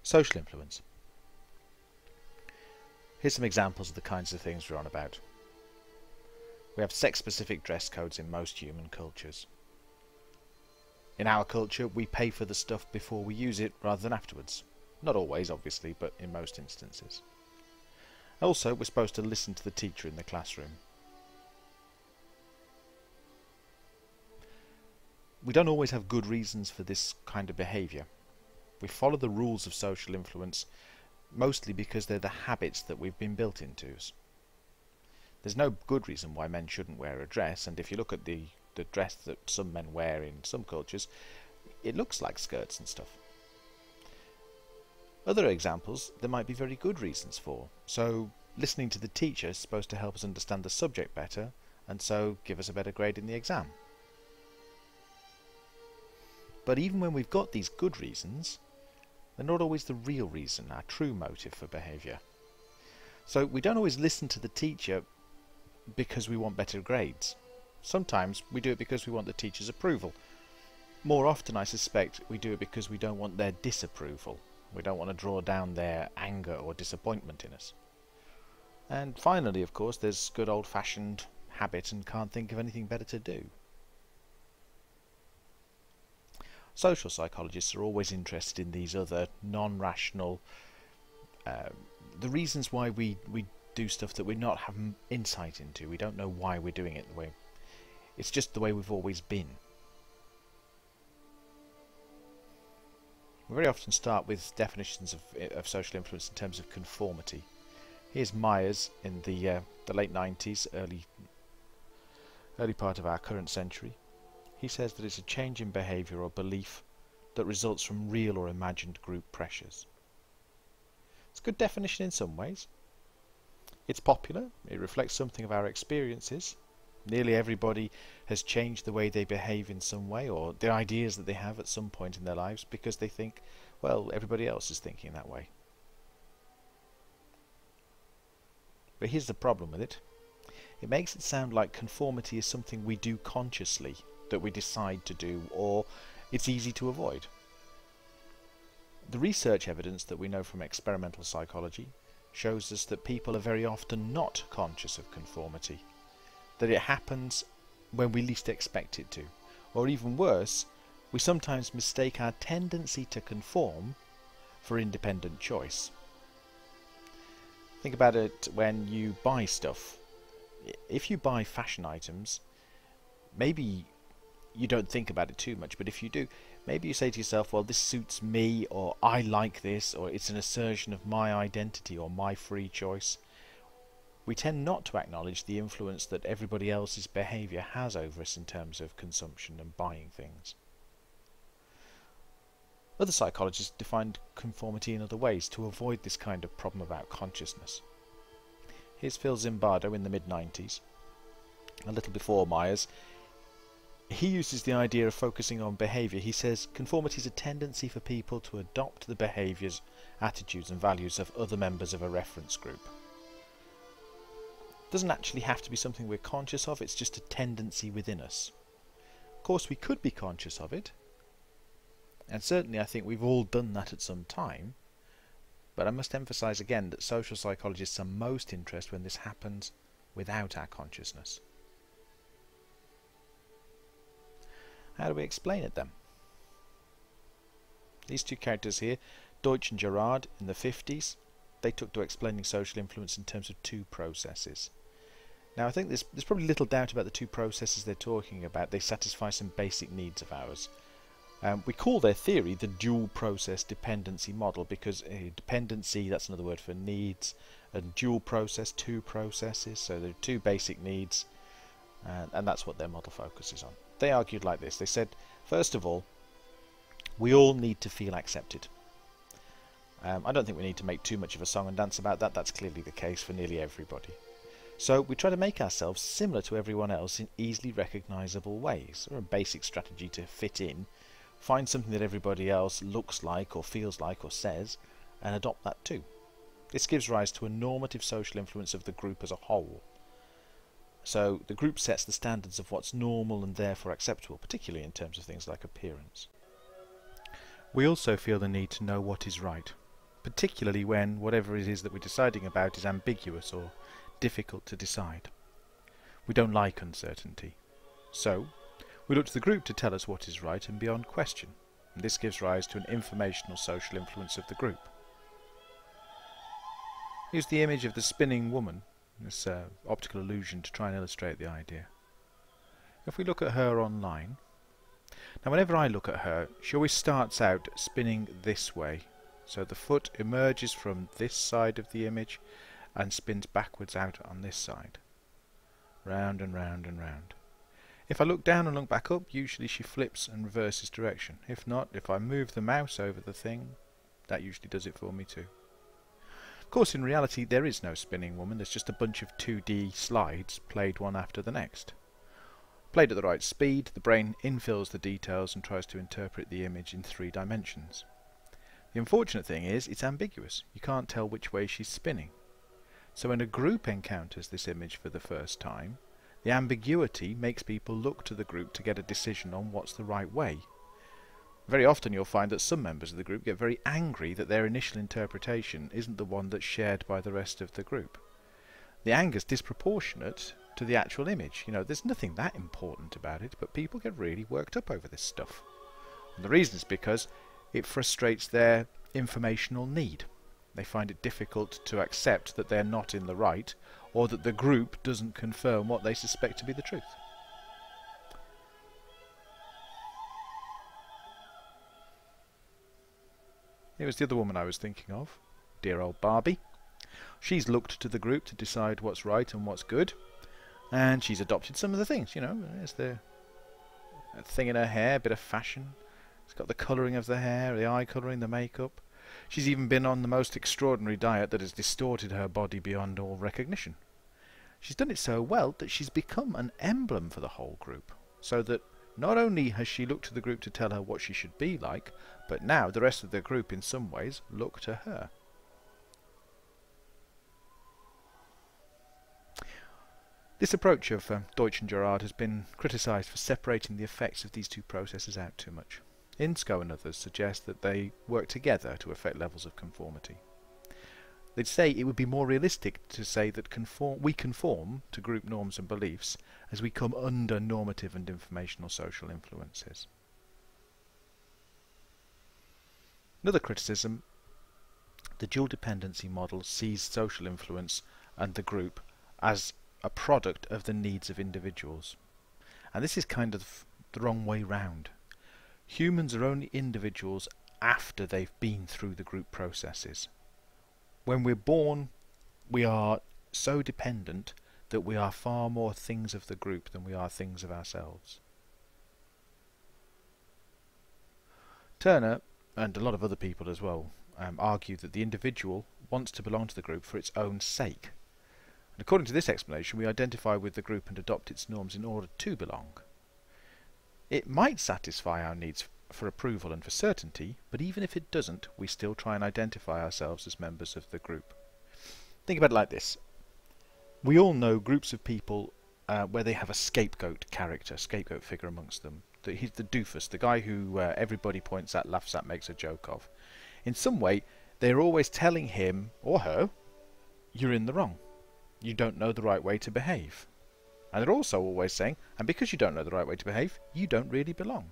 Social influence. Here's some examples of the kinds of things we're on about. We have sex-specific dress codes in most human cultures. In our culture, we pay for the stuff before we use it rather than afterwards. Not always, obviously, but in most instances. Also, we're supposed to listen to the teacher in the classroom. We don't always have good reasons for this kind of behaviour. We follow the rules of social influence mostly because they're the habits that we've been built into us. There's no good reason why men shouldn't wear a dress, and if you look at the dress that some men wear in some cultures, it looks like skirts and stuff. Other examples there might be very good reasons for. So listening to the teacher is supposed to help us understand the subject better, and so give us a better grade in the exam. But even when we've got these good reasons, they're not always the real reason, our true motive for behaviour. So we don't always listen to the teacher because we want better grades. Sometimes we do it because we want the teacher's approval. More often, I suspect, we do it because we don't want their disapproval. We don't want to draw down their anger or disappointment in us. And finally, of course, there's good old-fashioned habit and can't think of anything better to do. Social psychologists are always interested in these other non-rational, the reasons why we do stuff that we not have insight into. We don't know why we're doing it the way. It's just the way we've always been. We very often start with definitions of social influence in terms of conformity. Here's Myers in the late 90s, early part of our current century. He says that it's a change in behaviour or belief that results from real or imagined group pressures. It's a good definition in some ways. It's popular, it reflects something of our experiences. Nearly everybody has changed the way they behave in some way, or the ideas that they have at some point in their lives, because they think, well, everybody else is thinking that way. But here's the problem with it. It makes it sound like conformity is something we do consciously, that we decide to do, or it's easy to avoid. The research evidence that we know from experimental psychology shows us that people are very often not conscious of conformity, that it happens when we least expect it to, or even worse, we sometimes mistake our tendency to conform for independent choice. Think about it when you buy stuff. If you buy fashion items, maybe you don't think about it too much, but if you do, maybe you say to yourself, well, this suits me, or I like this, or it's an assertion of my identity or my free choice. We tend not to acknowledge the influence that everybody else's behaviour has over us in terms of consumption and buying things. Other psychologists defined conformity in other ways to avoid this kind of problem about consciousness. Here's Phil Zimbardo in the mid-90s, a little before Myers. He uses the idea of focusing on behaviour. He says conformity is a tendency for people to adopt the behaviours, attitudes and values of other members of a reference group. It doesn't actually have to be something we're conscious of, it's just a tendency within us. Of course we could be conscious of it, and certainly I think we've all done that at some time, but I must emphasise again that social psychologists are most interested when this happens without our consciousness. How do we explain it then? These two characters here, Deutsch and Gerard, in the 50s, they took to explaining social influence in terms of two processes. Now I think there's probably little doubt about the two processes they're talking about. They satisfy some basic needs of ours. We call their theory the dual process dependency model because dependency, that's another word for needs, and dual process, two processes, so there are two basic needs, and that's what their model focuses on. They argued like this. They said, first of all, we all need to feel accepted. I don't think we need to make too much of a song and dance about that. That's clearly the case for nearly everybody. So we try to make ourselves similar to everyone else in easily recognisable ways, or a basic strategy to fit in, find something that everybody else looks like or feels like or says, and adopt that too. This gives rise to a normative social influence of the group as a whole. So the group sets the standards of what's normal and therefore acceptable, particularly in terms of things like appearance. We also feel the need to know what is right. particularly when whatever it is that we're deciding about is ambiguous or difficult to decide. We don't like uncertainty. So, we look to the group to tell us what is right and beyond question, and this gives rise to an informational social influence of the group. Here's the image of the spinning woman, this optical illusion to try and illustrate the idea. If we look at her online, now whenever I look at her, she always starts out spinning this way. So the foot emerges from this side of the image and spins backwards out on this side. Round and round and round. If I look down and look back up, usually she flips and reverses direction. If not, if I move the mouse over the thing, that usually does it for me too. Of course, in reality, there is no spinning woman. There's just a bunch of 2D slides played one after the next. Played at the right speed, the brain infills the details and tries to interpret the image in 3 dimensions. The unfortunate thing is, it's ambiguous. You can't tell which way she's spinning. So when a group encounters this image for the first time, the ambiguity makes people look to the group to get a decision on what's the right way. Very often you'll find that some members of the group get very angry that their initial interpretation isn't the one that's shared by the rest of the group. The anger's disproportionate to the actual image. You know, there's nothing that important about it, but people get really worked up over this stuff. And the reason is because it frustrates their informational need. They find it difficult to accept that they're not in the right, or that the group doesn't confirm what they suspect to be the truth. Here was the other woman I was thinking of, dear old Barbie. She's looked to the group to decide what's right and what's good, and she's adopted some of the things, you know. There's the thing in her hair, a bit of fashion. It's got the colouring of the hair, the eye colouring, the makeup. She's even been on the most extraordinary diet that has distorted her body beyond all recognition. She's done it so well that she's become an emblem for the whole group, so that not only has she looked to the group to tell her what she should be like, but now the rest of the group in some ways look to her. This approach of Deutsch and Gerard has been criticised for separating the effects of these 2 processes out too much. Insko and others suggest that they work together to affect levels of conformity. They'd say it would be more realistic to say that we conform to group norms and beliefs as we come under normative and informational social influences. Another criticism, the dual dependency model sees social influence and the group as a product of the needs of individuals. And this is kind of the wrong way round. Humans are only individuals after they've been through the group processes. When we're born, we are so dependent that we are far more things of the group than we are things of ourselves. Turner, and a lot of other people as well, argue that the individual wants to belong to the group for its own sake. And according to this explanation, we identify with the group and adopt its norms in order to belong. It might satisfy our needs for approval and for certainty, but even if it doesn't, we still try and identify ourselves as members of the group. Think about it like this. We all know groups of people where they have a scapegoat character, scapegoat figure amongst them. He's the doofus, the guy who everybody points at, laughs at, makes a joke of. In some way, they're always telling him or her, you're in the wrong. You don't know the right way to behave. And they're also always saying, and because you don't know the right way to behave, you don't really belong.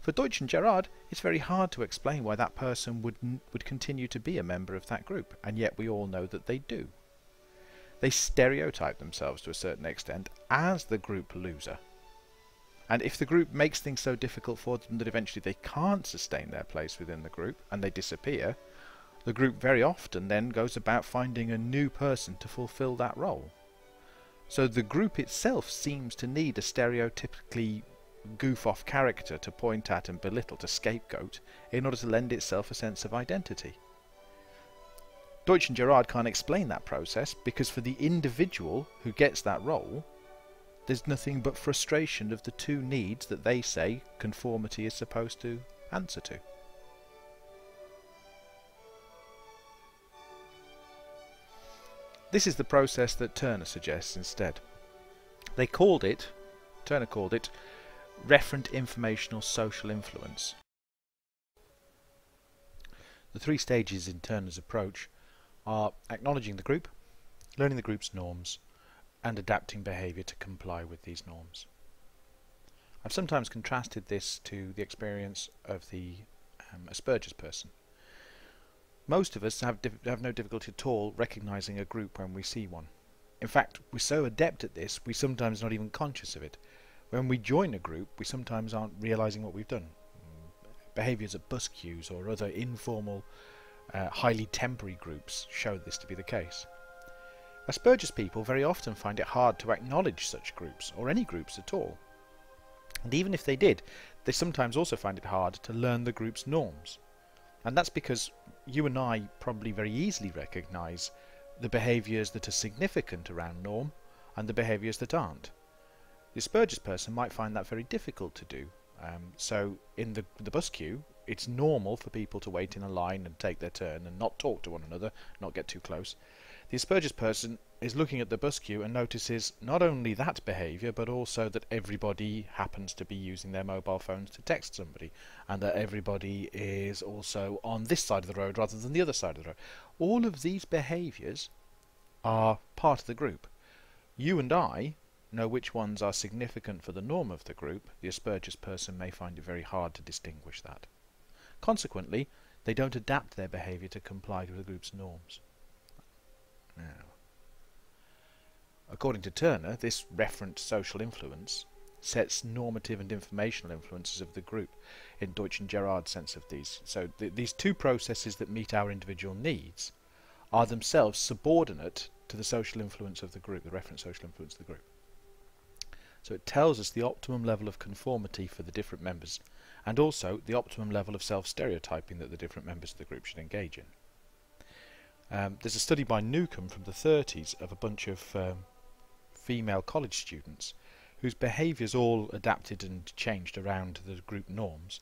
For Deutsch and Gerard, it's very hard to explain why that person would continue to be a member of that group, and yet we all know that they do. They stereotype themselves to a certain extent as the group loser. And if the group makes things so difficult for them that eventually they can't sustain their place within the group and they disappear, the group very often then goes about finding a new person to fulfill that role. So the group itself seems to need a stereotypically goof-off character to point at and belittle, to scapegoat, in order to lend itself a sense of identity. Deutsch and Gerard can't explain that process because for the individual who gets that role, there's nothing but frustration of the 2 needs that they say conformity is supposed to answer to. This is the process that Turner suggests instead. Turner called it Referent Informational Social Influence. The three stages in Turner's approach are acknowledging the group, learning the group's norms, and adapting behaviour to comply with these norms. I've sometimes contrasted this to the experience of the Asperger's person. Most of us have no difficulty at all recognising a group when we see one. In fact, we're so adept at this, we're sometimes not even conscious of it. When we join a group, we sometimes aren't realising what we've done. Behaviours at bus queues or other informal, highly temporary groups show this to be the case. Asperger's people very often find it hard to acknowledge such groups, or any groups at all. And even if they did, they sometimes also find it hard to learn the group's norms. And that's because you and I probably very easily recognise the behaviours that are significant around norm and the behaviours that aren't. The Asperger's person might find that very difficult to do. So in the bus queue, it's normal for people to wait in a line and take their turn and not talk to one another, not get too close. The Asperger's person is looking at the bus queue and notices not only that behaviour, but also that everybody happens to be using their mobile phones to text somebody, and that everybody is also on this side of the road rather than the other side of the road. All of these behaviours are part of the group. You and I know which ones are significant for the norm of the group. The Asperger's person may find it very hard to distinguish that. Consequently, they don't adapt their behaviour to comply with the group's norms. Now, according to Turner, this referent social influence sets normative and informational influences of the group in Deutsch and Gerard's sense of these. So these two processes that meet our individual needs are themselves subordinate to the social influence of the group, the referent social influence of the group. So it tells us the optimum level of conformity for the different members, and also the optimum level of self-stereotyping that the different members of the group should engage in. There's a study by Newcomb from the 30s of a bunch of female college students whose behaviours all adapted and changed around the group norms.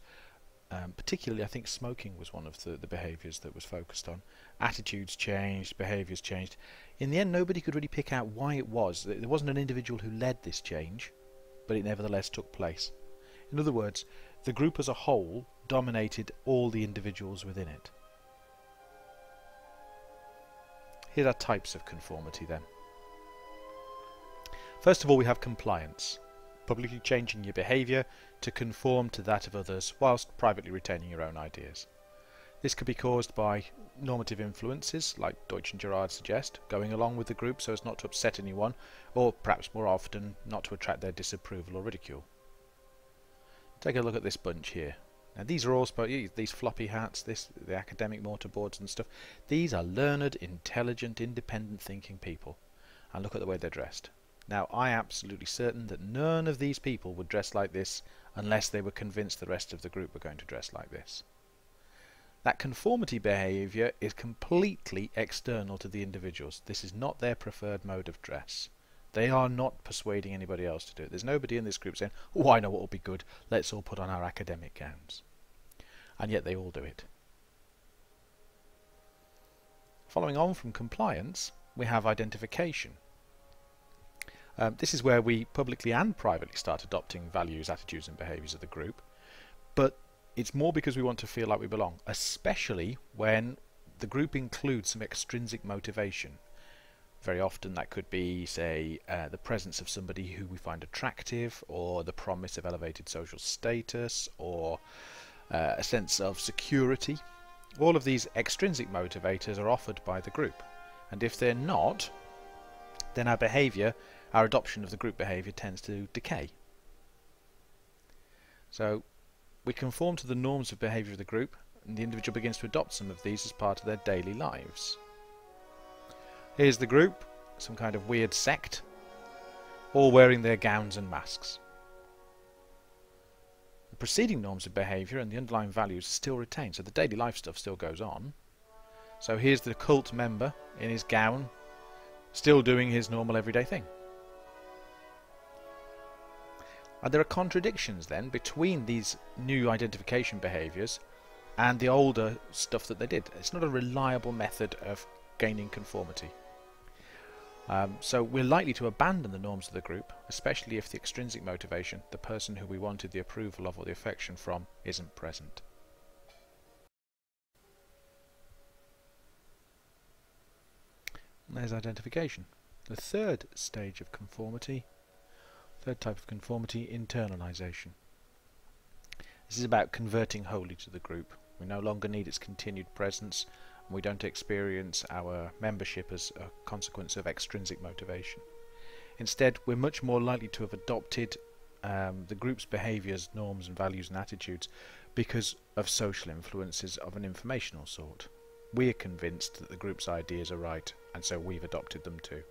Particularly, I think smoking was one of the behaviours that was focused on. Attitudes changed, behaviours changed. In the end, nobody could really pick out why it was. There wasn't an individual who led this change, but it nevertheless took place. In other words, the group as a whole dominated all the individuals within it. Here are types of conformity then. First of all, we have compliance. Publicly changing your behaviour to conform to that of others whilst privately retaining your own ideas. This could be caused by normative influences, like Deutsch and Gerard suggest, going along with the group so as not to upset anyone, or perhaps more often not to attract their disapproval or ridicule. Take a look at this bunch here. Now these are all these floppy hats, the academic mortarboards and stuff. These are learned, intelligent, independent thinking people. And look at the way they're dressed. Now, I am absolutely certain that none of these people would dress like this unless they were convinced the rest of the group were going to dress like this. That conformity behaviour is completely external to the individuals. This is not their preferred mode of dress. They are not persuading anybody else to do it. There's nobody in this group saying, oh, I know what will be good, let's all put on our academic gowns. And yet they all do it. Following on from compliance, we have identification. This is where we publicly and privately start adopting values, attitudes and behaviours of the group, but it's more because we want to feel like we belong, especially when the group includes some extrinsic motivation. Very often that could be, say, the presence of somebody who we find attractive, or the promise of elevated social status, or a sense of security. All of these extrinsic motivators are offered by the group, and if they're not, then our adoption of the group behaviour tends to decay. So we conform to the norms of behaviour of the group, and the individual begins to adopt some of these as part of their daily lives. Here's the group, some kind of weird sect, all wearing their gowns and masks. The preceding norms of behaviour and the underlying values are still retained, so the daily life stuff still goes on. So here's the cult member in his gown, still doing his normal everyday thing. And there are contradictions then between these new identification behaviours and the older stuff that they did. It's not a reliable method of gaining conformity. So we're likely to abandon the norms of the group, especially if the extrinsic motivation, the person who we wanted the approval of or the affection from, isn't present. there's identification. The third stage of conformity, third type of conformity, internalisation. This is about converting wholly to the group. We no longer need its continued presence, and we don't experience our membership as a consequence of extrinsic motivation. Instead, we're much more likely to have adopted the group's behaviours, norms and values and attitudes because of social influences of an informational sort. We're convinced that the group's ideas are right, and so we've adopted them too.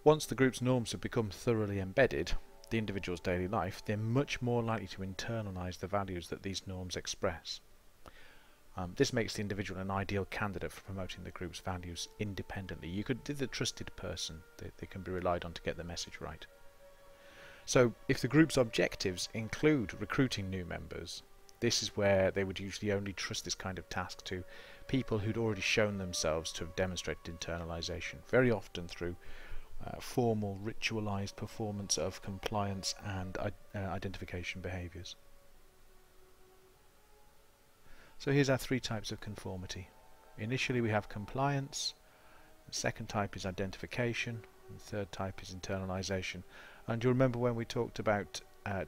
Once the group's norms have become thoroughly embedded in the individual's daily life, they're much more likely to internalise the values that these norms express. This makes the individual an ideal candidate for promoting the group's values independently. They're the trusted person. They can be relied on to get the message right. So if the group's objectives include recruiting new members, this is where they would usually only trust this kind of task to people who'd already shown themselves to have demonstrated internalisation, very often through formal, ritualised performance of compliance and identification behaviours. So here's our three types of conformity. Initially we have compliance, the second type is identification, and the third type is internalisation. And you'll remember when we talked about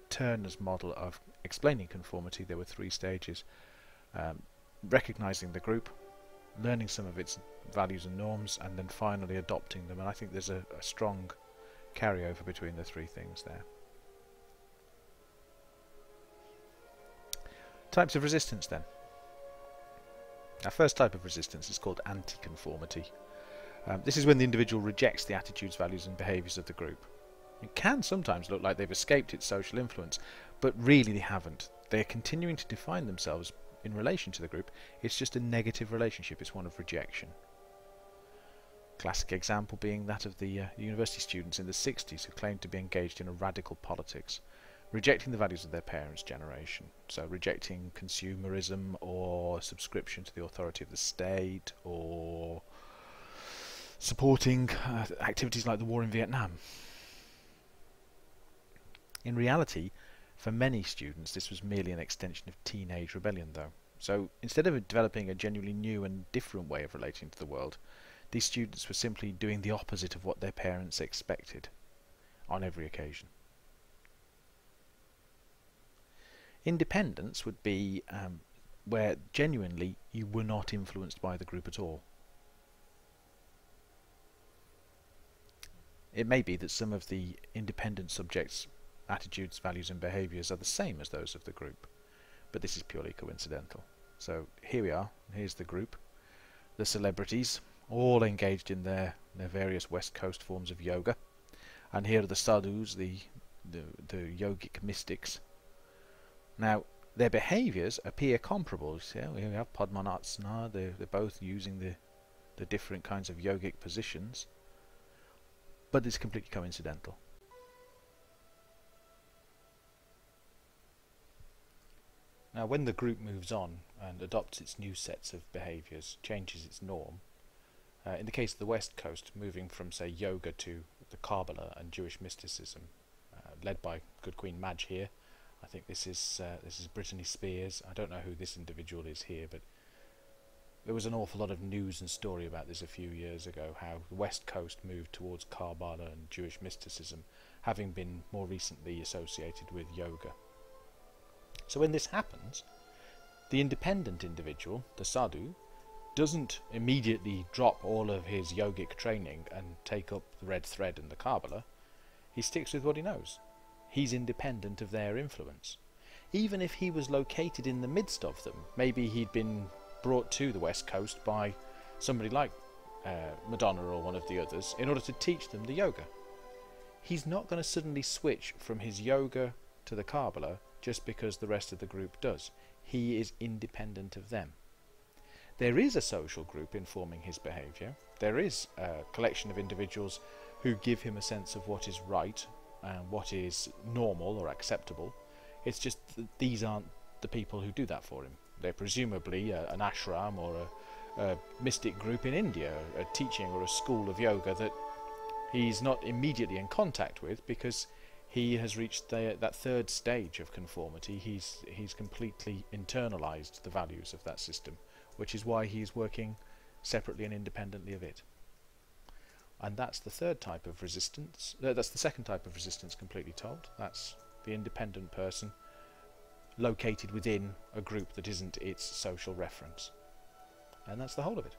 Turner's model of explaining conformity, there were three stages. Recognising the group, learning some of its values and norms, and then finally adopting them. And I think there's a strong carryover between the three things there. Types of resistance then. Our first type of resistance is called anti-conformity. This is when the individual rejects the attitudes, values and behaviours of the group. It can sometimes look like they've escaped its social influence, but really they haven't. They're continuing to define themselves in relation to the group. It's just a negative relationship, it's one of rejection. Classic example being that of the university students in the 60s who claimed to be engaged in a radical politics, rejecting the values of their parents' generation. So rejecting consumerism or subscription to the authority of the state, or supporting activities like the war in Vietnam. In reality, for many students this was merely an extension of teenage rebellion though. So instead of developing a genuinely new and different way of relating to the world, these students were simply doing the opposite of what their parents expected on every occasion. Independence would be where genuinely you were not influenced by the group at all. It may be that some of the independent subjects' attitudes, values and behaviours are the same as those of the group, but this is purely coincidental. So here we are, here's the group, the celebrities, all engaged in their various West Coast forms of yoga, and here are the sadhus, the yogic mystics. Now, their behaviours appear comparable. So we have Padmanabhasana, they're both using the different kinds of yogic positions, but it's completely coincidental. Now, when the group moves on and adopts its new sets of behaviours, changes its norm, in the case of the West Coast, moving from, say, yoga to the Kabbalah and Jewish mysticism, led by Good Queen Madge here. I think this is Brittany Spears. I don't know who this individual is here, but there was an awful lot of news and story about this a few years ago, how the West Coast moved towards Kabbalah and Jewish mysticism, having been more recently associated with yoga. So when this happens, the independent individual, the sadhu, doesn't immediately drop all of his yogic training and take up the red thread and the Kabbalah. He sticks with what he knows. He's independent of their influence. Even if he was located in the midst of them, maybe he'd been brought to the West Coast by somebody like Madonna or one of the others in order to teach them the yoga. He's not going to suddenly switch from his yoga to the Kabbalah just because the rest of the group does. He is independent of them. There is a social group informing his behaviour. There is a collection of individuals who give him a sense of what is right and what is normal or acceptable. It's just that these aren't the people who do that for him. They're presumably an ashram or a mystic group in India, a teaching or a school of yoga that he's not immediately in contact with because he has reached that third stage of conformity. He's completely internalised the values of that system, which is why he's working separately and independently of it. And that's the third type of resistance. That's the second type of resistance completely told. That's the independent person located within a group that isn't its social reference. And that's the whole of it.